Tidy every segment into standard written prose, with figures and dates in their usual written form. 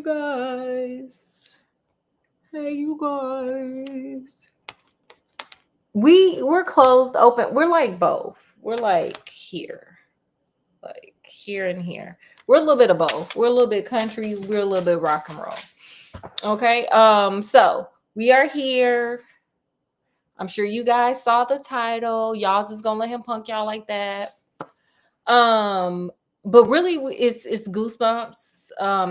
guys. Hey, you guys. We're closed, open. We're like both. We're like here and here. We're a little bit of both. We're a little bit country. We're a little bit rock and roll. Okay. So we are here. I'm sure you guys saw the title. Y'all just gonna let him punk y'all like that. Um, but really, it's Goosebumps.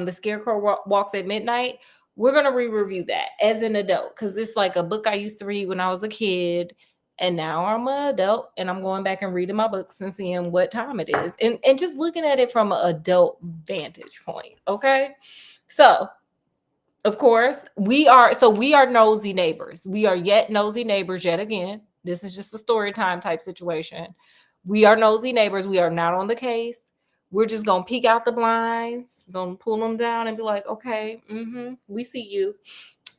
The Scarecrow Walks at Midnight. We're gonna re-review that as an adult because it's like a book I used to read when I was a kid, and now I'm an adult, and I'm going back and reading my books and seeing what time it is, and just looking at it from an adult vantage point. Okay, so of course we are nosy neighbors. We are yet nosy neighbors yet again. This is just a story time type situation. We are nosy neighbors. We are not on the case. We're just gonna peek out the blinds, gonna pull them down and be like, okay, we see you.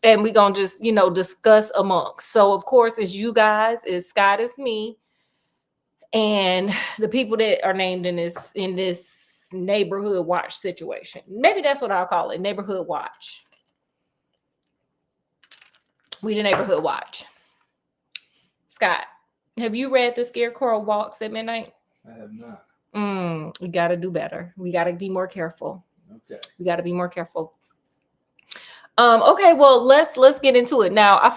And we gonna just, discuss amongst. So of course, it's you guys, it's Scott, it's me, and the people that are named in this neighborhood watch situation. Maybe that's what I'll call it, neighborhood watch. We the neighborhood watch. Scott, have you read The Scarecrow Walks at Midnight? I have not. We got to do better. We got to be more careful. Okay. We got to be more careful. Okay, well, let's get into it. Now, I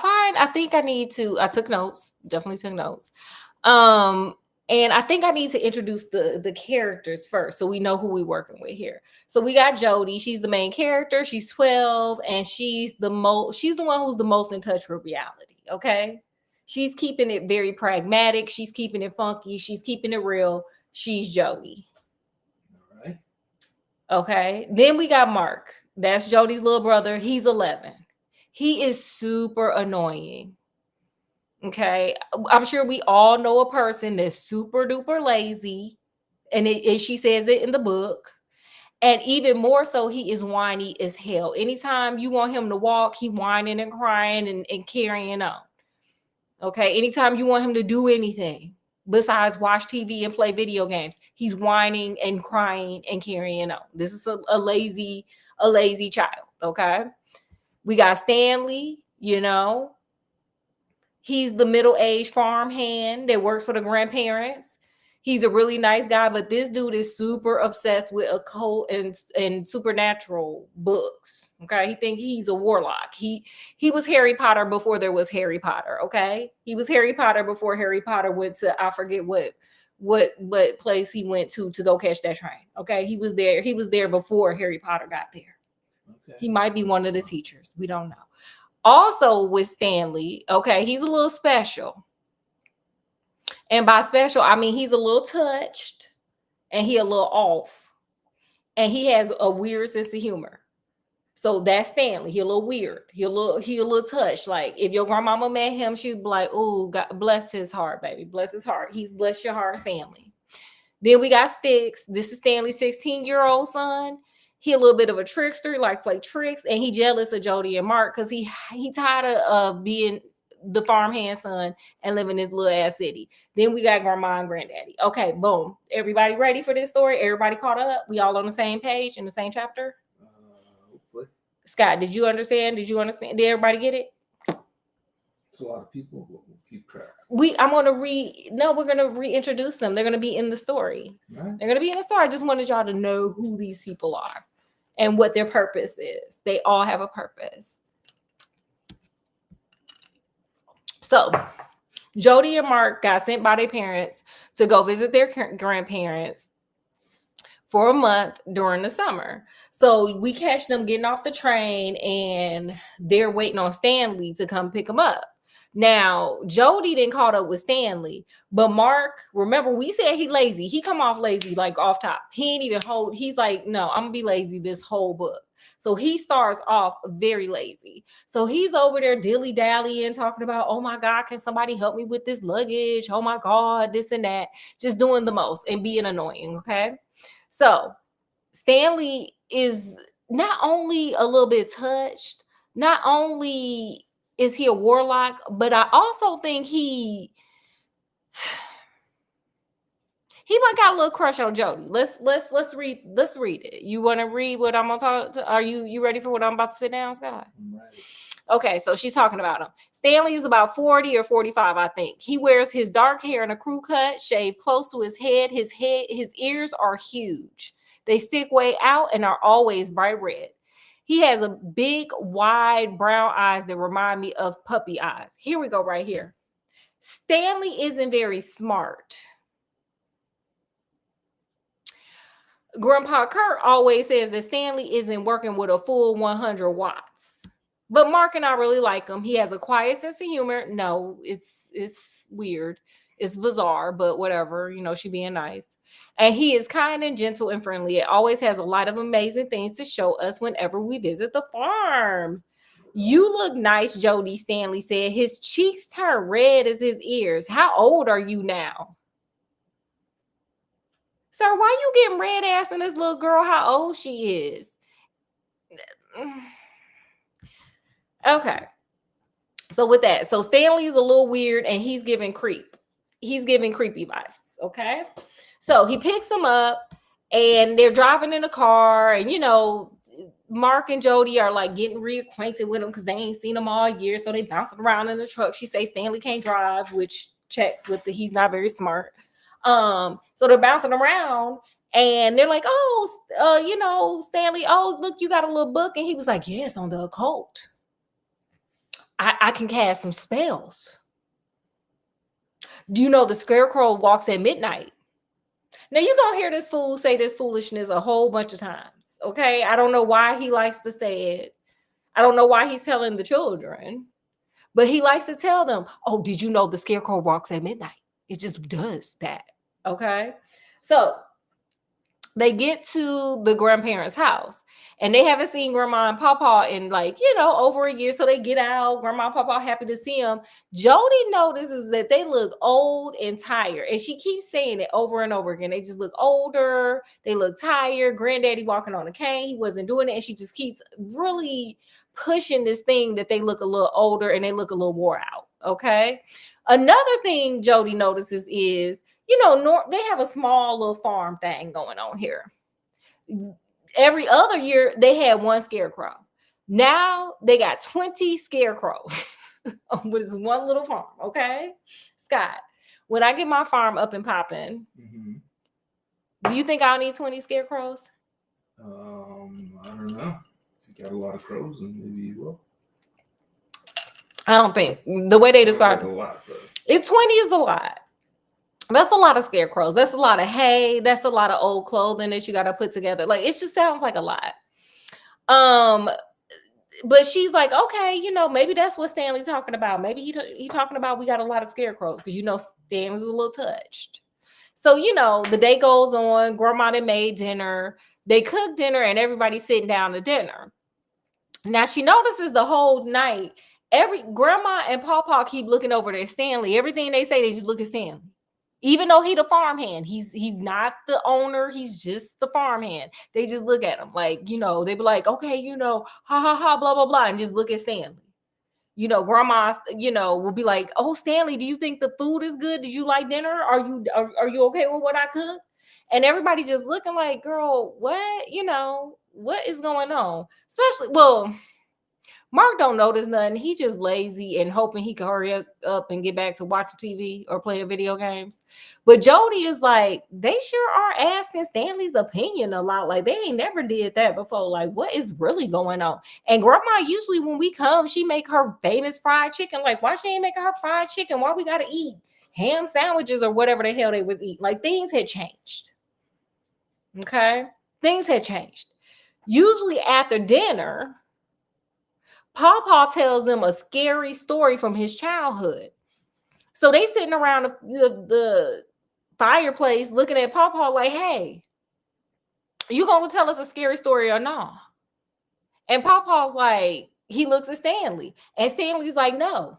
think I took notes, definitely took notes. And I think I need to introduce the characters first so we know who we're working with here. So we got Jody. She's the main character. She's 12 and she's the one who's the most in touch with reality, okay? She's keeping it very pragmatic. She's keeping it funky. She's keeping it real. She's Jody. All right. Okay. Then we got Mark. That's Jody's little brother. He's 11. He is super annoying. Okay. I'm sure we all know a person that's super duper lazy. And she says it in the book. And even more so, he is whiny as hell. Anytime you want him to walk, he whining and crying and carrying on. Okay. Anytime you want him to do anything besides watch TV and play video games, he's whining and crying and carrying on. This is a lazy child. Okay. We got Stanley, he's the middle-aged farm hand that works for the grandparents. He's a really nice guy, but this dude is super obsessed with occult and supernatural books. Okay, he thinks he's a warlock. He was Harry Potter before there was Harry Potter. Okay, he was Harry Potter before Harry Potter went to, I forget what place he went to go catch that train. Okay, he was there. He was there before Harry Potter got there. Okay. He might be one of the teachers. We don't know. Also with Stanley, okay, he's a little special. And by special, I mean he's a little touched and he a little off. And he has a weird sense of humor. So that's Stanley. He a little weird. He a little touched. Like if your grandmama met him, she'd be like, "Oh, God bless his heart, baby. Bless his heart. He's blessed your heart, Stanley." Then we got Sticks. This is Stanley's 16-year-old son. He a little bit of a trickster, he like play tricks, and he jealous of Jody and Mark because he tired of being the farmhand son and living in this little ass city. Then we got grandma and granddaddy. Okay, boom. Everybody ready for this story? Everybody caught up? We all on the same page in the same chapter? Hopefully. Scott, did you understand? Did everybody get it? It's a lot of people who will keep track. We're gonna reintroduce them. They're gonna be in the story. Right. They're gonna be in the story. I just wanted y'all to know who these people are and what their purpose is. They all have a purpose. So Jody and Mark got sent by their parents to go visit their grandparents for a month during the summer. So we catch them getting off the train and they're waiting on Stanley to come pick them up. Now, Jody didn't caught up with Stanley, but Mark, remember we said he lazy. He come off lazy, like off top. He ain't even he's like, no, I'm gonna be lazy this whole book. So he starts off very lazy. So he's over there dilly-dallying, talking about, oh my God, can somebody help me with this luggage? Oh my God, this and that. Just doing the most and being annoying, okay? So Stanley is not only a little bit touched, not only is he a warlock, but I also think he He might got a little crush on Jody. Let's read it. You want to read what I'm gonna talk to? Are you ready for what I'm about to sit down, Scott? I'm ready. Okay, so she's talking about him. Stanley is about 40 or 45, I think. He wears his dark hair in a crew cut, shaved close to his head. His ears are huge. They stick way out and are always bright red. He has a big, wide brown eyes that remind me of puppy eyes. Here we go, right here. Stanley isn't very smart. Grandpa Kurt always says that Stanley isn't working with a full 100 watts. But Mark and I really like him. He has a quiet sense of humor. No, it's weird. It's bizarre, but whatever. She being nice. And he is kind and gentle and friendly. It always has a lot of amazing things to show us whenever we visit the farm. You look nice, Jody, Stanley said. His cheeks turn red as his ears. How old are you now? Sir, why you getting red ass in this little girl how old she is? Okay. So with that, so Stanley is a little weird and he's giving creepy vibes. Okay. So he picks him up and they're driving in a car, and Mark and Jody are like getting reacquainted with him because they ain't seen him all year. So they bouncing around in the truck. She says Stanley can't drive, which checks with he's not very smart. So they're bouncing around and they're like, Stanley, oh, look, you got a little book. And he was like, yes, on the occult. I can cast some spells. Do you know the Scarecrow walks at midnight? Now you're going to hear this fool say this foolishness a whole bunch of times. Okay. I don't know why he likes to say it. I don't know why he's telling the children, but he likes to tell them, oh, did you know the Scarecrow walks at midnight? It just does that. Okay. So they get to the grandparents' house and they haven't seen Grandma and Papa in over a year. So they get out. Grandma and Papa happy to see them. Jody notices that they look old and tired. And she keeps saying it over and over again. They just look older. They look tired. Granddaddy walking on a cane. He wasn't doing it. And she just keeps really pushing this thing that they look a little older and they look a little wore out. Okay. Another thing Jody notices is, they have a small little farm thing going on here. Every other year, they had one scarecrow. Now they got 20 scarecrows with this one little farm. Okay, Scott, when I get my farm up and popping, do you think I'll need 20 scarecrows? I don't know. If you got a lot of crows, then maybe you will. I don't think the way they describe it. A lot, it's 20 is a lot. That's a lot of scarecrows. That's a lot of hay. That's a lot of old clothing that you got to put together. Like, it just sounds like a lot. But she's like, okay, maybe that's what Stanley's talking about. Maybe he talking about we got a lot of scarecrows because, Stanley's a little touched. So, the day goes on. Grandma they made dinner. They cooked dinner and everybody's sitting down to dinner. Now, she notices the whole night, Grandma and Pawpaw keep looking over at Stanley. Everything they say, they just look at Stanley. Even though he's the farmhand, he's not the owner. He's just the farmhand. They just look at him like, they be like, okay, ha ha ha, blah, blah, blah. And just look at Stanley. Grandma, will be like, oh, Stanley, do you think the food is good? Did you like dinner? Are you okay with what I cooked? And everybody's just looking like, girl, what? What is going on? Especially, Mark don't notice nothing. He just lazy and hoping he can hurry up and get back to watching TV or playing video games. But Jody is like, they sure are asking Stanley's opinion a lot. Like, they ain't never did that before. Like, what is really going on? And Grandma, usually when we come, she make her famous fried chicken. Like, why she ain't making her fried chicken? Why we got to eat ham sandwiches or whatever the hell they was eating? Like, things had changed. Okay? Things had changed. Usually after dinner, Pawpaw tells them a scary story from his childhood. So they sitting around the fireplace looking at Pawpaw like, hey, you gonna tell us a scary story or not? And Pawpaw's like, he looks at Stanley. And Stanley's like, no,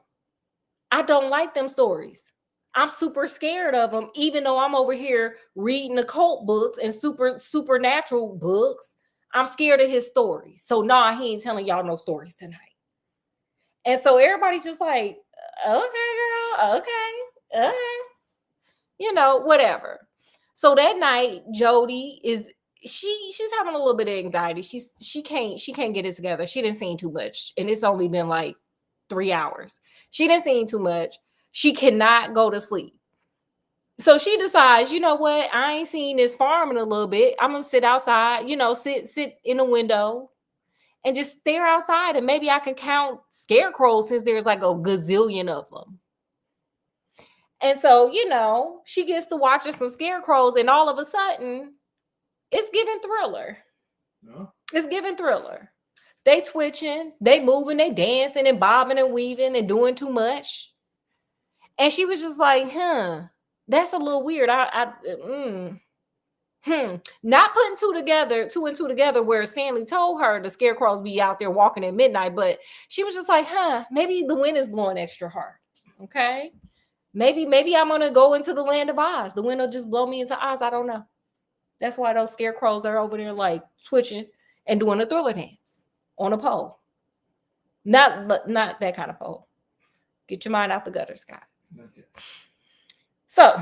I don't like them stories. I'm super scared of them, even though I'm over here reading occult books and supernatural books. I'm scared of his stories. So he ain't telling y'all no stories tonight. And so everybody's just like, okay, girl, okay, whatever. So that night, Jody is she's having a little bit of anxiety. She can't get it together. She didn't see too much, and it's only been like 3 hours. She didn't see too much. She cannot go to sleep. So she decides, you know what? I ain't seen this farm in a little bit. I'm gonna sit outside, sit in the window and just stare outside, and maybe I can count scarecrows since there's like a gazillion of them. And so, she gets to watching some scarecrows, and all of a sudden, it's giving Thriller. No. It's giving Thriller. They twitching, they moving, they dancing and bobbing and weaving and doing too much. And she was just like, that's a little weird. Not putting two and two together where Stanley told her the scarecrows be out there walking at midnight, but she was just like, maybe the wind is blowing extra hard. Okay. Maybe I'm gonna go into the land of Oz. The wind will just blow me into Oz. I don't know. That's why those scarecrows are over there like twitching and doing a Thriller dance on a pole. Not that kind of pole. Get your mind out the gutter, Scott. Okay. So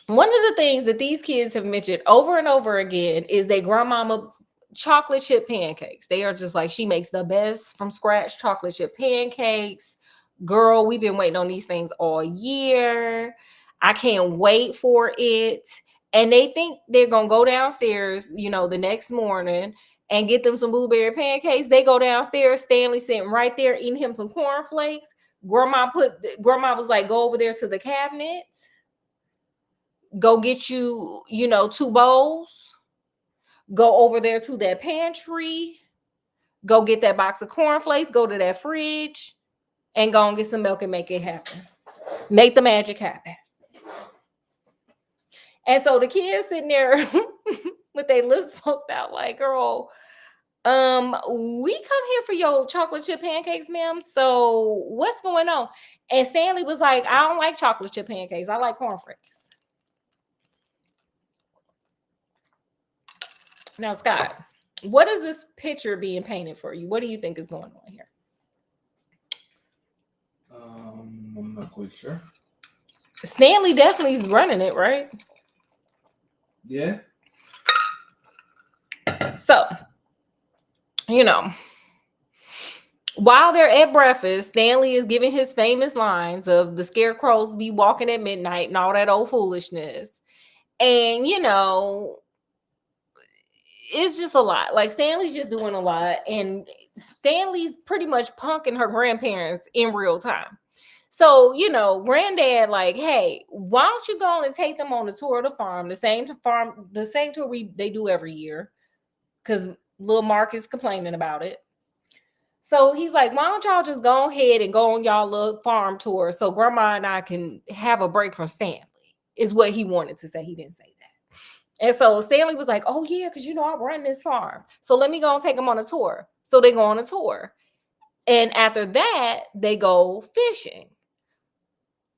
one of the things that these kids have mentioned over and over again is their grandmama chocolate chip pancakes. They are just like, she makes the best from scratch chocolate chip pancakes. Girl, we've been waiting on these things all year. I can't wait for it. And they think they're going to go downstairs, the next morning and get them some blueberry pancakes. They go downstairs, Stanley sitting right there eating him some cornflakes. Grandma was like, go over there to the cabinet. Go get you, 2 bowls. Go over there to that pantry. Go get that box of cornflakes. Go to that fridge and go and get some milk and make it happen. Make the magic happen. And so the kids sitting there with their lips poked out like, girl, we come here for your chocolate chip pancakes, ma'am. So what's going on? And Stanley was like, I don't like chocolate chip pancakes. I like cornflakes. Now, Scott, what is this picture being painted for you? What do you think is going on here? I'm not quite sure. Stanley definitely is running it, right? Yeah. So, while they're at breakfast, Stanley is giving his famous lines of the scarecrows be walking at midnight and all that old foolishness. And, it's just a lot. Like, Stanley's just doing a lot. And Stanley's pretty much punking her grandparents in real time. So, granddad, like, hey, why don't you go and take them on a tour of the farm, the same tour they do every year, because little Mark is complaining about it. So he's like, why don't y'all just go ahead and go on y'all little farm tour so grandma and I can have a break from Stanley, is what he wanted to say. He didn't say that. And so Stanley was like, oh, yeah, because, I run this farm. So let me go and take them on a tour. So they go on a tour. And after that, they go fishing.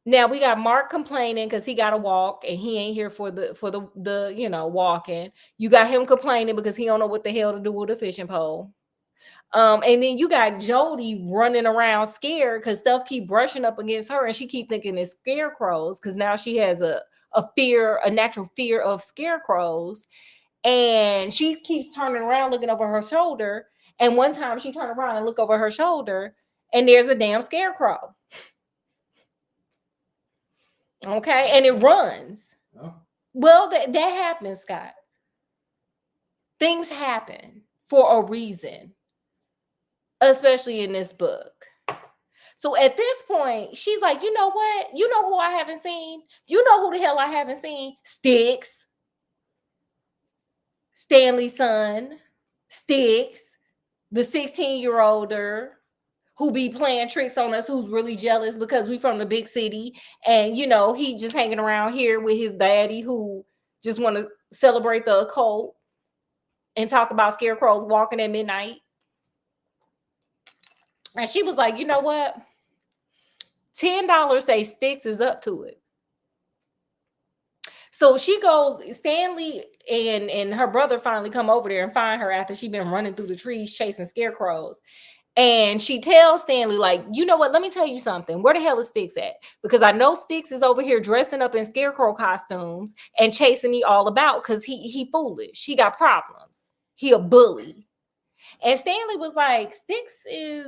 Now we got Mark complaining because he got to walk and he ain't here for the walking. You got him complaining because he don't know what the hell to do with a fishing pole. And then you got Jody running around scared because stuff keep brushing up against her and she keep thinking it's scarecrows because now she has a natural fear of scarecrows. And she keeps turning around looking over her shoulder. And one time she turned around and looked over her shoulder and there's a damn scarecrow. Okay, and it runs. Oh. Well, that happens, Scott. Things happen for a reason, especially in this book. So at this point, she's like, you know what? You know who I haven't seen? You know who the hell I haven't seen? Sticks. Stanley's son. Sticks. The 16-year-older. Who be playing tricks on us, who's really jealous because we from the big city. And, he just hanging around here with his daddy who just want to celebrate the occult and talk about scarecrows walking at midnight. And she was like, you know what? $10 say Sticks is up to it. So she goes, Stanley and her brother finally come over there and find her after she'd been running through the trees chasing scarecrows. And she tells Stanley, like, you know what? Let me tell you something. Where the hell is Sticks at? Because I know Sticks is over here dressing up in Scarecrow costumes and chasing me all about because he foolish. He got problems. He a bully. And Stanley was like, Sticks is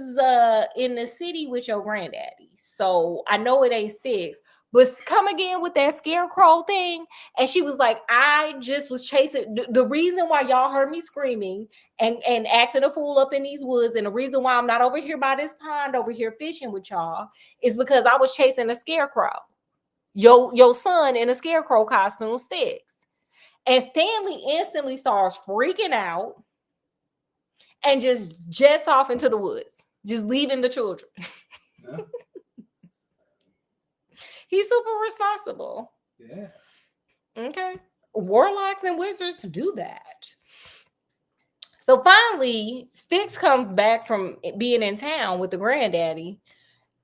in the city with your granddaddy. So I know it ain't Sticks. But come again with that Scarecrow thing. And she was like, I just was chasing. The reason why y'all heard me screaming and acting a fool up in these woods, and the reason why I'm not over here by this pond over here fishing with y'all is because I was chasing a Scarecrow. Your son in a Scarecrow costume, Sticks. And Stanley instantly starts freaking out and just jets off into the woods, just leaving the children. Yeah. He's super responsible. Yeah. Okay. Warlocks and wizards do that. So finally, Styx comes back from being in town with the granddaddy,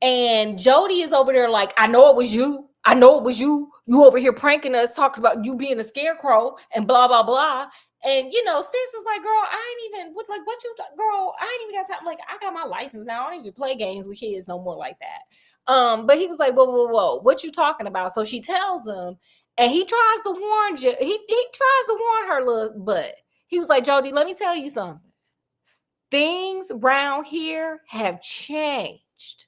and Jody is over there like, I know it was you. I know it was you. You over here pranking us, talking about you being a scarecrow and blah, blah, blah. And, you know, Styx is like, girl, I ain't even, what you, girl, I ain't even got time. Like, I got my license now. I don't even play games with kids no more like that. But he was like, whoa, what you talking about? So she tells him, and he tries to warn he tries to warn her little butt. He was like, Jody, let me tell you something. Things around here have changed.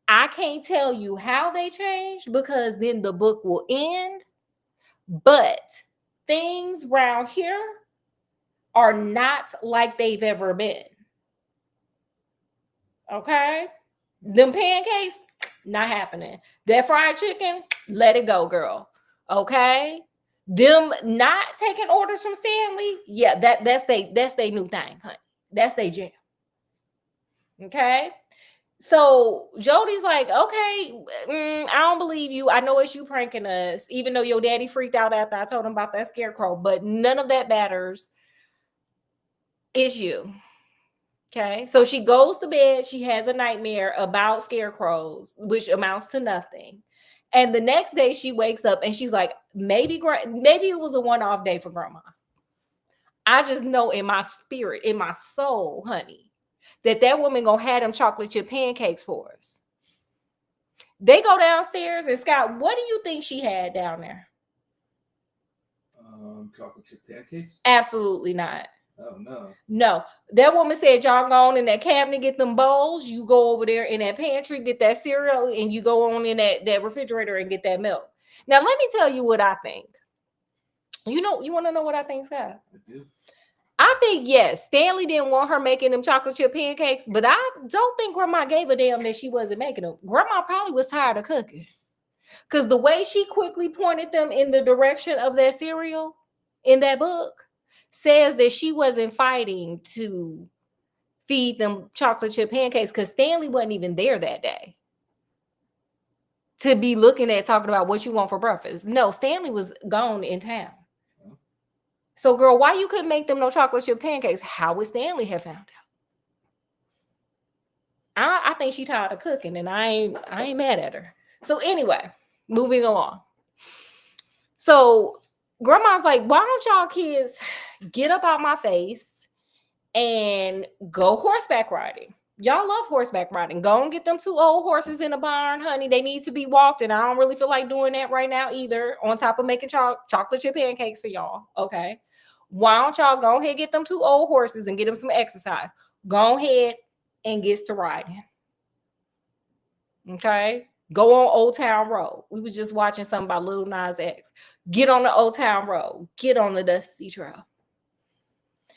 I can't tell you how they changed because then the book will end. But things around here are not like they've ever been. Okay? Them pancakes, not happening. That fried chicken, let it go, girl. Okay? Them not taking orders from Stanley, yeah, that's they new thing, honey. That's they jam. Okay? So Jody's like, okay, I don't believe you. I know it's you pranking us, even though your daddy freaked out after I told him about that scarecrow, but none of that matters. It's you. Okay. So she goes to bed. She has a nightmare about scarecrows, which amounts to nothing. And the next day she wakes up and she's like, maybe it was a one-off day for grandma. I just know in my spirit, in my soul, honey, that woman gonna have them chocolate chip pancakes for us. They go downstairs, and Scott, what do you think she had down there? Chocolate chip pancakes? Absolutely not. Oh, no. No. That woman said, y'all go on in that cabinet, get them bowls. You go over there in that pantry, get that cereal, and you go on in that refrigerator and get that milk. Now, let me tell you what I think. You want to know what I think, Scott? I do. I think, yes, Stanley didn't want her making them chocolate chip pancakes, but I don't think Grandma gave a damn that she wasn't making them. Grandma probably was tired of cooking. Because the way she quickly pointed them in the direction of that cereal in that book says that she wasn't fighting to feed them chocolate chip pancakes because Stanley wasn't even there that day to be looking at talking about what you want for breakfast. No, Stanley was gone in town. So, girl, why you couldn't make them no chocolate chip pancakes? How would Stanley have found out? I think she tired of cooking, and I ain't mad at her. So anyway, moving along. So grandma's like, why don't y'all kids get up out my face and go horseback riding? Y'all love horseback riding. Go and get them 2 old horses in the barn, honey. They need to be walked, and I don't really feel like doing that right now either, on top of making chocolate chip pancakes for y'all. Okay. Why don't y'all go ahead and get them 2 old horses and get them some exercise? Go ahead and get to riding. Okay. Go on Old Town Road. We was just watching something about Lil Nas X. Get on the Old Town Road. Get on the Dusty Trail.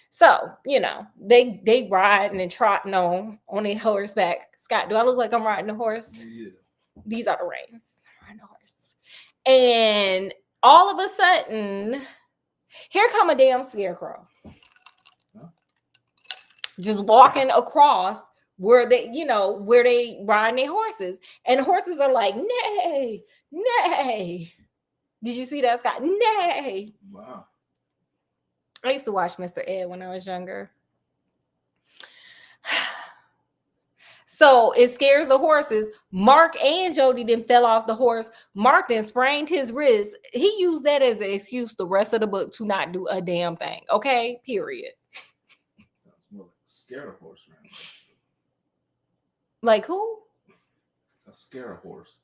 So, they riding and trotting on their horseback. Scott, do I look like I'm riding a horse? Yeah. These are the reins. I'm riding a horse. And all of a sudden, here come a damn scarecrow. Huh? Just walking across where they riding their horses. And the horses are like, nay, nay. Did you see that, Scott? Nay. Wow. I used to watch Mr. Ed when I was younger. So it scares the horses. Mark and Jody then fell off the horse. Mark then sprained his wrist. He used that as an excuse the rest of the book to not do a damn thing. Okay? Period. Sounds more like a scared horse. Like who? A scare horse.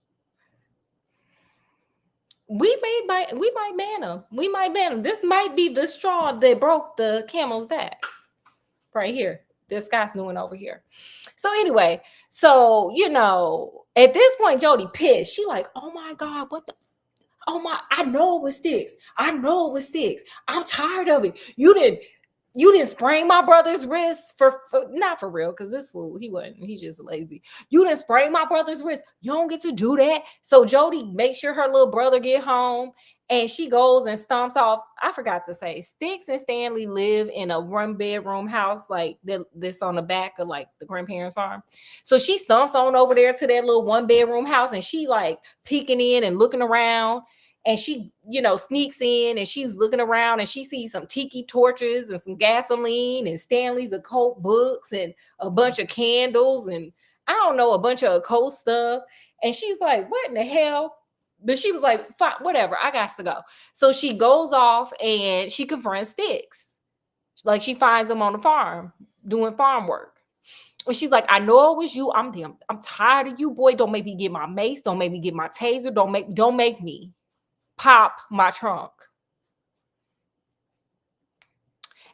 We might ban him. We might ban him. This might be the straw that broke the camel's back. Right here. This guy's doing over here. So anyway, so at this point, Jody pissed. She like, oh my God, what the oh my, I know it was sticks. I know it was sticks. I'm tired of it. You didn't sprain my brother's wrist for not for real, because this fool, he's just lazy. You didn't sprain my brother's wrist. You don't get to do that. So Jody makes sure her little brother get home, and she goes and stomps off. I forgot to say, Sticks and Stanley live in a one-bedroom house, like this on the back of like the grandparents' farm. So she stomps on over there to that little one-bedroom house, and she like peeking in and looking around, and she sneaks in, and she's looking around, and she sees some tiki torches and some gasoline and Stanley's occult books and a bunch of candles and I don't know, a bunch of occult stuff. And she's like, what in the hell? But she was like, fine, whatever, I got to go. So she goes off and she confronts Sticks. Like, she finds him on the farm doing farm work. And she's like, I know it was you. I'm tired of you, boy. Don't make me get my mace. Don't make me get my taser. Don't make me pop my trunk.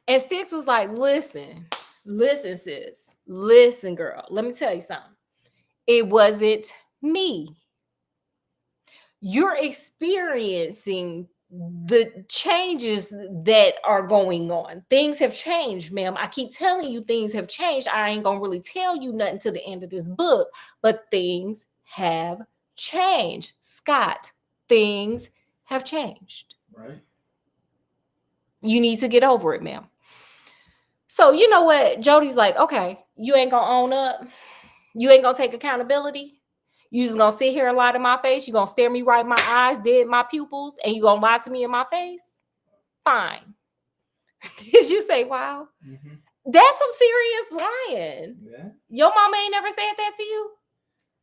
And Sticks was like, listen, sis, listen, girl, let me tell you something. It wasn't me. You're experiencing the changes that are going on. Things have changed, ma'am. I keep telling you things have changed. I ain't gonna really tell you nothing to the end of this book, but things have changed. Scott, things have changed. Right. You need to get over it, ma'am. So you know what? Jody's like, okay, you ain't gonna own up. You ain't gonna take accountability. You just gonna sit here and lie to my face. You gonna stare me right in my eyes, dead in my pupils, and you gonna lie to me in my face? Fine. Did you say wow? Mm-hmm. That's some serious lying. Yeah. Your mama ain't never said that to you?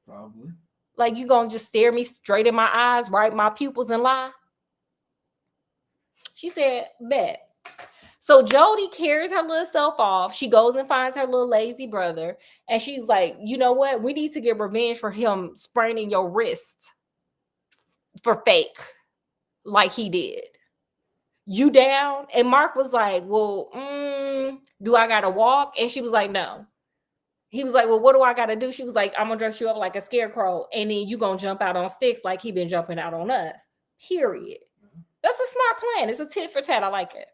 Probably. Like, you gonna just stare me straight in my eyes, right in my pupils, and lie? She said, bet. So Jody carries her little self off. She goes and finds her little lazy brother. And she's like, you know what? We need to get revenge for him spraining your wrist for fake like he did. You down? And Mark was like, well, do I got to walk? And she was like, no. He was like, well, what do I got to do? She was like, I'm going to dress you up like a scarecrow. And then you going to jump out on Sticks like he been jumping out on us. Period. That's a smart plan. It's a tit for tat. I like it.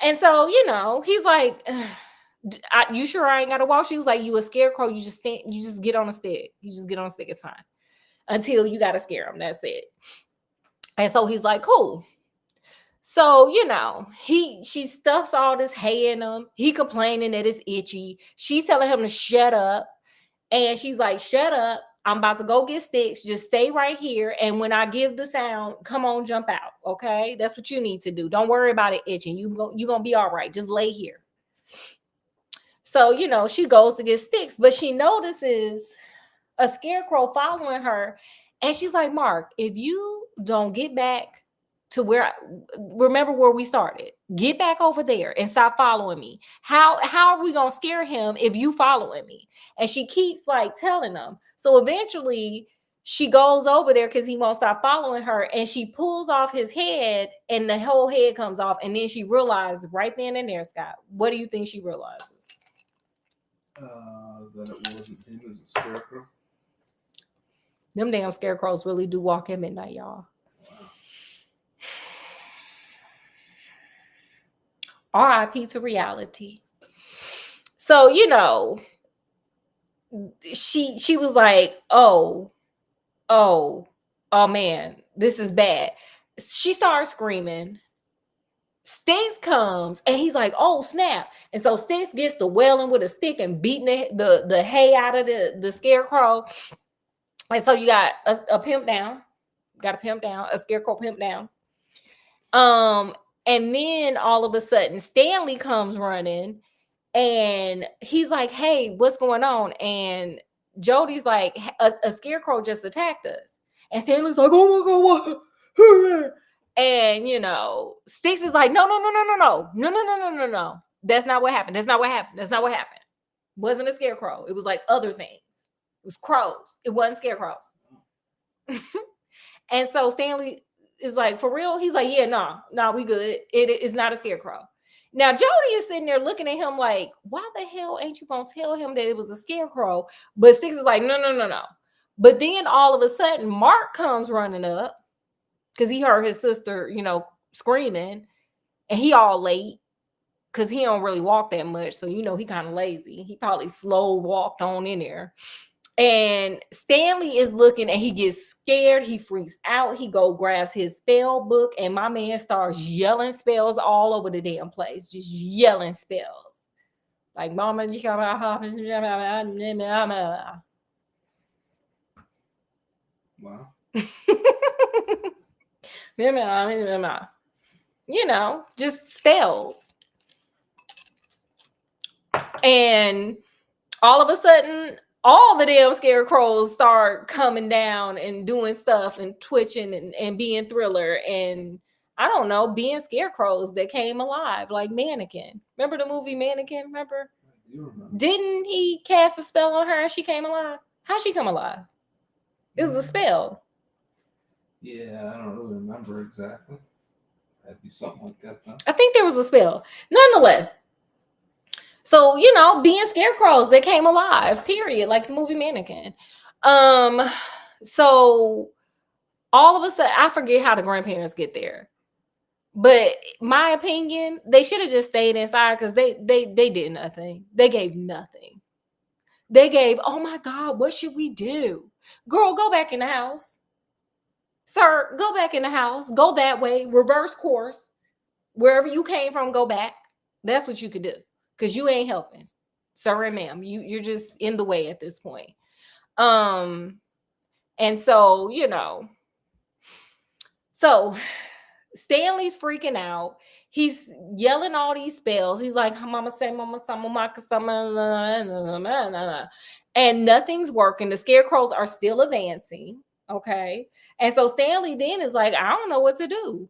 And so, he's like, you sure I ain't got to walk? She was like, you a scarecrow. You just get on a stick. You just get on a stick. It's fine. Until you got to scare him. That's it. And so he's like, cool. So, she stuffs all this hay in him. He complaining that it's itchy. She's telling him to shut up. And she's like, shut up. I'm about to go get Sticks. Just stay right here. And when I give the sound, come on, jump out. Okay? That's what you need to do. Don't worry about it itching. You're going to be all right. Just lay here. So, she goes to get Sticks, but she notices a scarecrow following her. And she's like, Mark, if you don't get back to remember where we started, get back over there and stop following me. How are we going to scare him if you following me? And she keeps like telling him. So eventually she goes over there because he won't stop following her, and she pulls off his head and the whole head comes off. And then she realized right then and there, Scott, what do you think she realizes? That it wasn't him, it was a scarecrow. Them damn scarecrows really do walk at midnight, y'all. R.I.P. to reality. So, she was like, oh man, this is bad. She starts screaming. Stinks comes and he's like, oh snap. And so Stinks gets to wailing with a stick and beating the hay out of the scarecrow. And so you got a pimp down. Got a pimp down, a scarecrow pimp down. And then all of a sudden, Stanley comes running and he's like, hey, what's going on? And Jody's like, a scarecrow just attacked us. And Stanley's like, oh my God, what? And, Sticks is like, no. That's not what happened. Wasn't a scarecrow. It was like other things. It was crows. It wasn't scarecrows. And so Stanley is like, for real? He's like, yeah, no, we good. It is not a scarecrow. Now Jody is sitting there looking at him like, why the hell ain't you gonna tell him that it was a scarecrow? But Six is like, no. But then all of a sudden, Mark comes running up because he heard his sister, screaming, and he all late because he don't really walk that much. So, he kind of lazy. He probably slow walked on in there. And Stanley is looking and he gets scared. He freaks out. He grabs his spell book, and my man starts yelling spells all over the damn place. Just yelling spells. Like, mama, Wow. Just spells. And all of a sudden, all the damn scarecrows start coming down and doing stuff and twitching and being Thriller and I don't know, being scarecrows that came alive like Mannequin. Remember the movie Mannequin? Remember? Didn't he cast a spell on her and she came alive? How'd she come alive? It was a spell. Yeah, I don't really remember exactly. That'd be something like that, though. I think there was a spell. Nonetheless. So, being scarecrows, they came alive, period, like the movie Mannequin. So all of a sudden, I forget how the grandparents get there. But my opinion, they should have just stayed inside because they did nothing. They gave nothing. They gave, oh my God, what should we do? Girl, go back in the house. Sir, go back in the house. Go that way. Reverse course. Wherever you came from, go back. That's what you could do. Because you ain't helping. Sir and ma'am. You're just in the way at this point. And so, So Stanley's freaking out. He's yelling all these spells. He's like, mama say, mama, and nothing's working. The scarecrows are still advancing. Okay. And so Stanley then is like, I don't know what to do.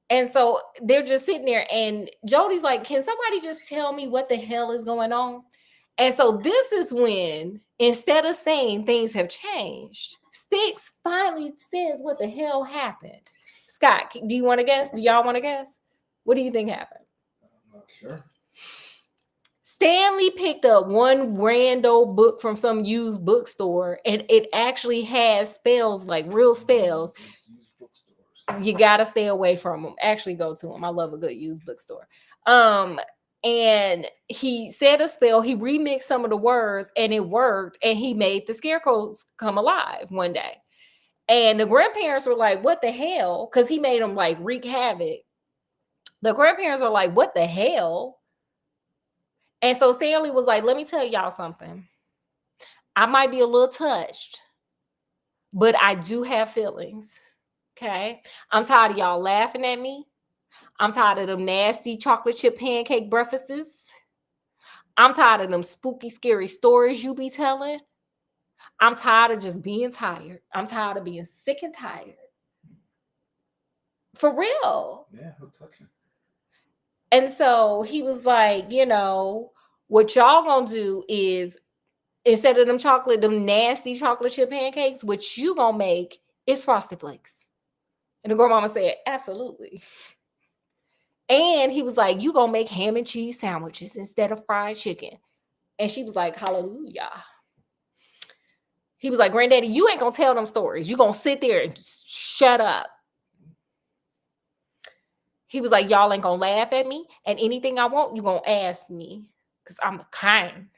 And so they're just sitting there, and Jody's like, can somebody just tell me what the hell is going on? And so this is when, instead of saying things have changed, Sticks finally says what the hell happened. Scott, do you want to guess? Do y'all want to guess? What do you think happened? I'm not sure. Stanley picked up one rando book from some used bookstore, and it actually has spells, like real spells. You gotta stay away from them. Actually, go to them. I love a good used bookstore. And he said a spell. He remixed some of the words, and it worked. And he made the scarecrows come alive one day. And the grandparents were like, "What the hell?" Because he made them like wreak havoc. The grandparents are like, "What the hell?" And so Stanley was like, "Let me tell y'all something. I might be a little touched, but I do have feelings. Okay, I'm tired of y'all laughing at me. I'm tired of them nasty chocolate chip pancake breakfasts. I'm tired of them spooky, scary stories you be telling. I'm tired of just being tired. I'm tired of being sick and tired. For real." Yeah, how touching. And so he was like, what y'all gonna do is, instead of them nasty chocolate chip pancakes, what you gonna make is Frosted Flakes. And the grandmama said, absolutely. And he was like, you gonna make ham and cheese sandwiches instead of fried chicken. And she was like, hallelujah. He was like, Granddaddy, you ain't gonna tell them stories. You gonna sit there and just shut up. He was like, y'all ain't gonna laugh at me. And anything I want, you gonna ask me. Because I'm kind.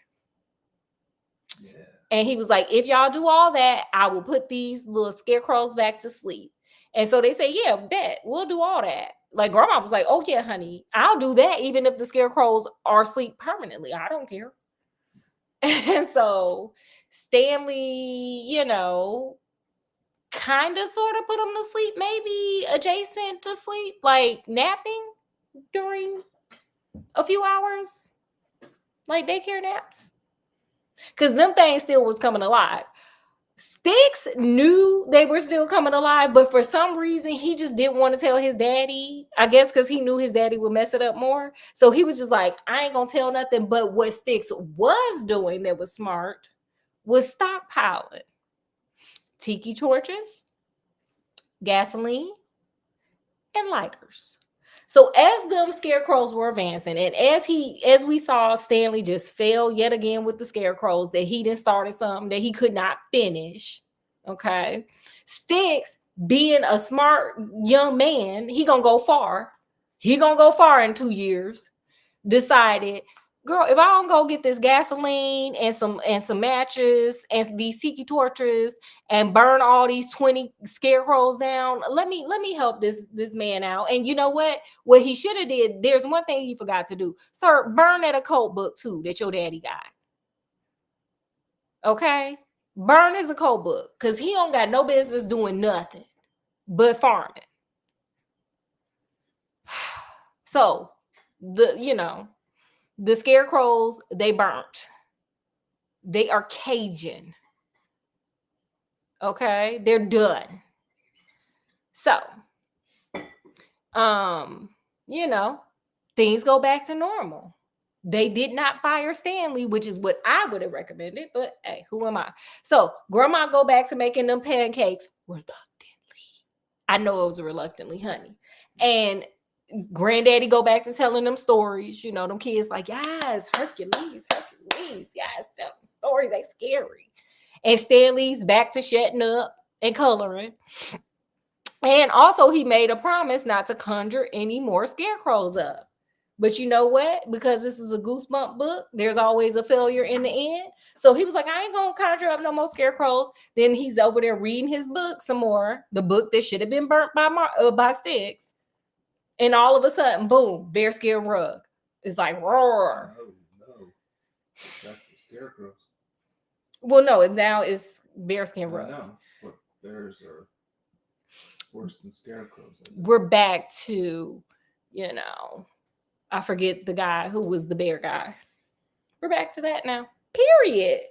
Yeah. And he was like, if y'all do all that, I will put these little scarecrows back to sleep. And so they say, yeah, bet. We'll do all that. Like, grandma was like, oh, yeah, honey, I'll do that even if the scarecrows are asleep permanently. I don't care. And so Stanley, kind of sort of put them to sleep, maybe adjacent to sleep, like napping during a few hours, like daycare naps. Because them things still was coming alive. Sticks knew they were still coming alive, but for some reason he just didn't want to tell his daddy. I guess because he knew his daddy would mess it up more. So he was just like, I ain't gonna tell nothing. But what Sticks was doing that was smart was stockpiling tiki torches, gasoline, and lighters. So as them scarecrows were advancing, and as we saw Stanley just fail yet again with the scarecrows, that he didn't started something that he could not finish. Okay. Sticks, being a smart young man, he gonna go far. He gonna go far in 2 years. Decided, girl, if I don't go get this gasoline and some matches and these tiki torches and burn all these 20 scarecrows down, let me help this man out. And you know what he should have did, there's one thing he forgot to do. Sir, burn that occult book too that your daddy got. Okay, burn his occult book, because he don't got no business doing nothing but farming. So the scarecrows, they burnt. They are Cajun. Okay, they're done. So, things go back to normal. They did not fire Stanley, which is what I would have recommended, but hey, who am I? So, grandma go back to making them pancakes reluctantly. I know it was reluctantly, honey. And granddaddy go back to telling them stories. Them kids like, yes, Hercules, yes, tell them stories, they scary. And Stanley's back to shutting up and coloring. And also he made a promise not to conjure any more scarecrows up. But you know what? Because this is a goosebump book, there's always a failure in the end. So he was like, I ain't gonna conjure up no more scarecrows. Then he's over there reading his book some more, the book that should have been burnt by Sticks. And all of a sudden, boom, bearskin rug. It's like, roar. No. That's the scarecrows. Well, no, now it's bearskin rugs. I know, but bears are worse than scarecrows. We're back to, I forget the guy who was the bear guy. We're back to that now. Period.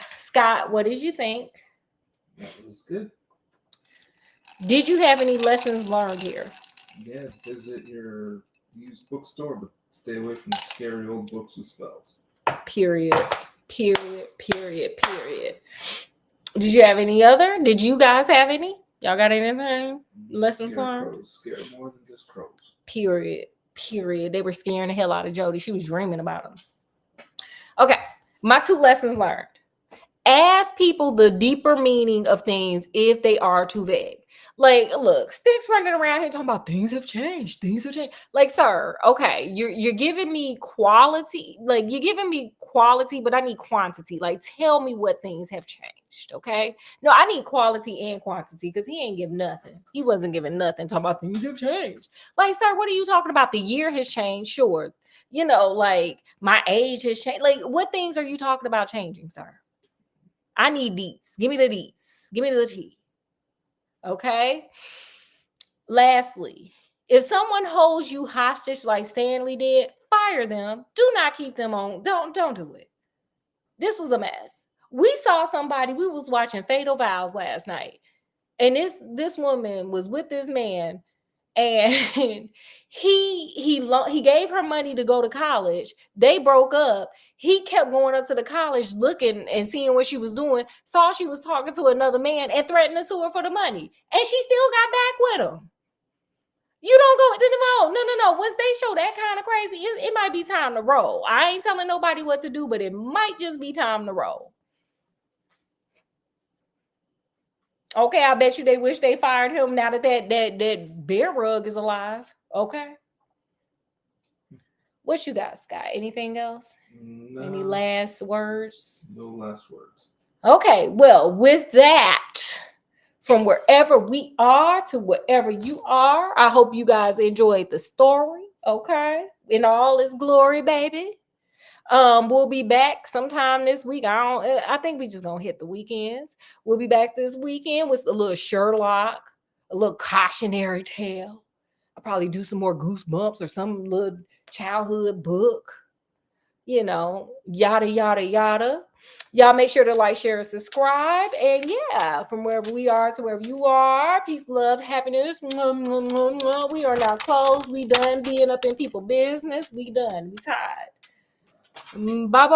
Scott, what did you think? That was good. Did you have any lessons learned here? Yeah, visit your used bookstore, but stay away from the scary old books with spells. Period. Did you have any other? Did you guys have any? Y'all got anything? Lessons learned? Scare more than just crows. Period. They were scaring the hell out of Jody. She was dreaming about them. Okay, my 2 lessons learned. Ask people the deeper meaning of things if they are too vague. Like, look, Sticks running around here talking about things have changed. Like, sir, okay, you're giving me quality. Like, you're giving me quality, but I need quantity. Like, tell me what things have changed, okay? No, I need quality and quantity, because he ain't giving nothing. He wasn't giving nothing, talking about things have changed. Like, sir, what are you talking about? The year has changed, sure. Like, my age has changed. Like, what things are you talking about changing, sir? I need these. Give me the these. Give me the tea. Okay. Lastly, if someone holds you hostage like Stanley did, fire them. Do not keep them on. Don't do it. This was a mess. We saw somebody. We was watching Fatal Vows last night, and this woman was with this man, and he gave her money to go to college. They broke up. He kept going up to the college looking and seeing what she was doing, saw she was talking to another man, and threatened to sue her for the money, and she still got back with him. You don't go no. Once they show that kind of crazy, it might be time to roll. I ain't telling nobody what to do, but it might just be time to roll. Okay, I bet you they wish they fired him now that bear rug is alive. Okay. What you got, Scott? Anything else? No. Any last words? No last words. Okay, well, with that, from wherever we are to wherever you are, I hope you guys enjoyed the story. Okay, in all its glory, baby. We'll be back sometime this week. I think we just gonna hit the weekends. We'll be back this weekend with a little Sherlock, a little cautionary tale. I'll probably do some more Goosebumps or some little childhood book, yada, yada, yada. Y'all make sure to like, share, and subscribe. And yeah, from wherever we are to wherever you are, peace, love, happiness. We are now closed. We done being up in people business. We done. We tired.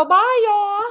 Bye, y'all.